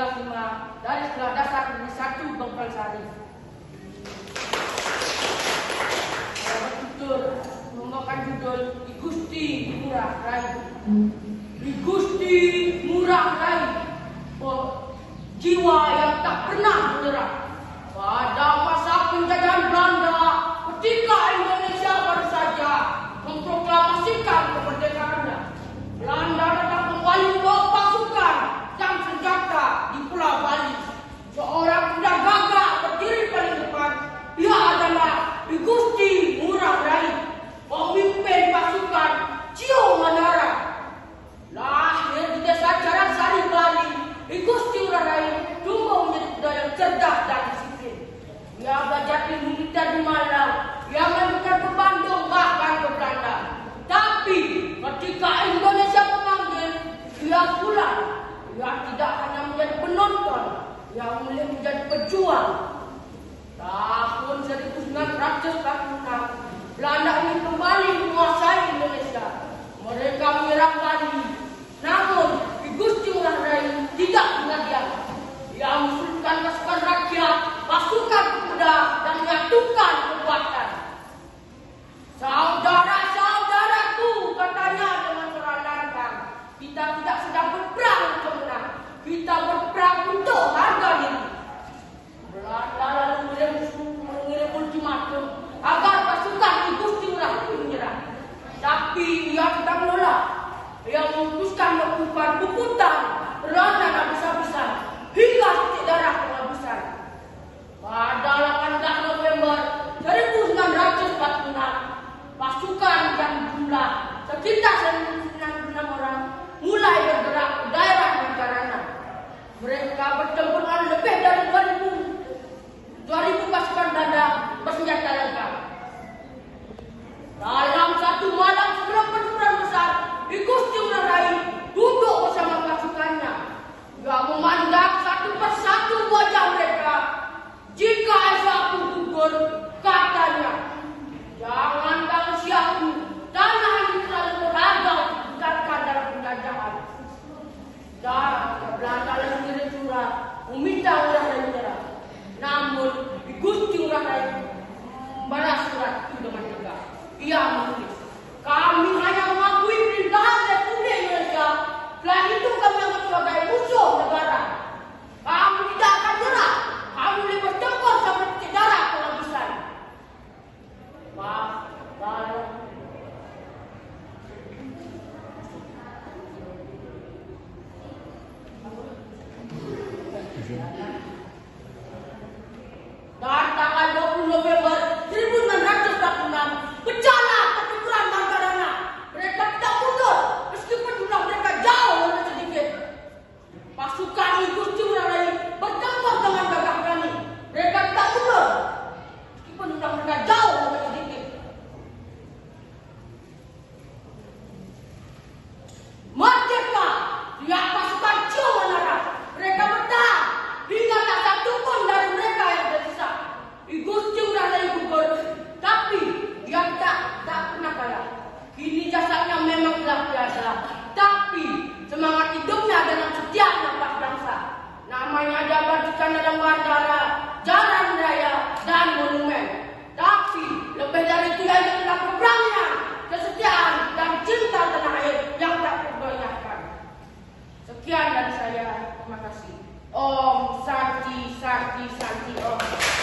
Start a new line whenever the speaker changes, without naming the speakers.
15 dari Sekolah Dasar Negeri 1 Bengkel Sari. Membawakan judul I Gusti Ngurah Rai. I Gusti Ngurah Rai, jiwa yang tak pernah menyerah. Pada masa penjajahan Belanda, ketika Indonesia baru saja memproklamasikan kemerdekaannya, Belanda datang kembali membawa pasukan dan senjata di Pulau Bali. Seorang kuda gagah berdiri paling depan. Dia adalah I Gusti Ngurah Rai, pemimpin pasukan Cio Mandara. Lahir di desa Carasari, Bali, I Gusti Ngurah Rai tumbuh menjadi kuda yang cerdas dan disiplin. Dia belajar ilmu militer di Malang. Dia melanjutkan ke Bandung, bahkan ke Belanda. Tapi ketika Indonesia memanggil, dia pulang. Dia tidak hanya menjadi penonton, dia mulai menjadi pejuang. Tahun 1946, Belanda ingin kembali menguasai Indonesia. Mereka menyerang Bali. Namun, I Gusti Ngurah Rai tidak tinggal diam. Dia mengusulkan pasukan rakyat, pasukan kuda, dan menyatukan kekuatan. Saudara-saudaraku, katanya dengan suara lantang, kita tidak sedang berperang untuk menang. Kita berperang untuk harga diri. Belanda lalu mengirim ultimatum agar pasukan I Gusti Ngurah Rai menyerah. Tapi ia tidak menolak. Ia memutuskan melakukan puputan Belanda habis-habisan hingga titik darah penghabisan. Pada 18 November 1946, pasukan yang jumlah sekitar 96 orang mulai bergerak ke daerah Macarana. Mereka bertempur dengan lebih dari 2.000 pasukan Belanda bersenjata lengkap. Dalam satu malam sebelum pertempuran besar, I Gusti Ngurah Rai duduk bersama pasukannya. Dia memandang satu persatu wajah mereka. Jika esok aku gugur, katanya, jangan usiaku, tanah ini terlalu berharga digunakan dalam penjajahan. Dan Belanda lalu mengirim surat meminta Ngurah Rai menyerah. Namun I Gusti Ngurah Rai membalas surat itu dengan tegas. Ia menulis, kami hanya mengakui perintahan Republik Indonesia. Selain itu kami anggap sebagai musuh negara. Kami tidak akan nyerah. Kami boleh bertempur sampai titik darah penghabisan. Dan tanggal 20 November 1946 pecahlah pertempuran Macarana. Mereka tak mundur meskipun jumlah mereka jauh lebih sedikit. Pasukan I Gusti Ngurah Rai bertempur dengan gagah berani. Mereka tak mundur meskipun jumlah mereka jauh lebih sedikit. Merdeka! Lihat pasukan Cio Mandara. Mereka bertahan hingga tak satu pun dari mereka yang tersisa. I Gusti Ngurah Rai gugur, tapi dia tak pernah kalah. Kini jasadnya memang telah biasa, tapi semangat hidupnya dengan setiap nafas bangsa. Namanya Jabar Dikana dan Mandara.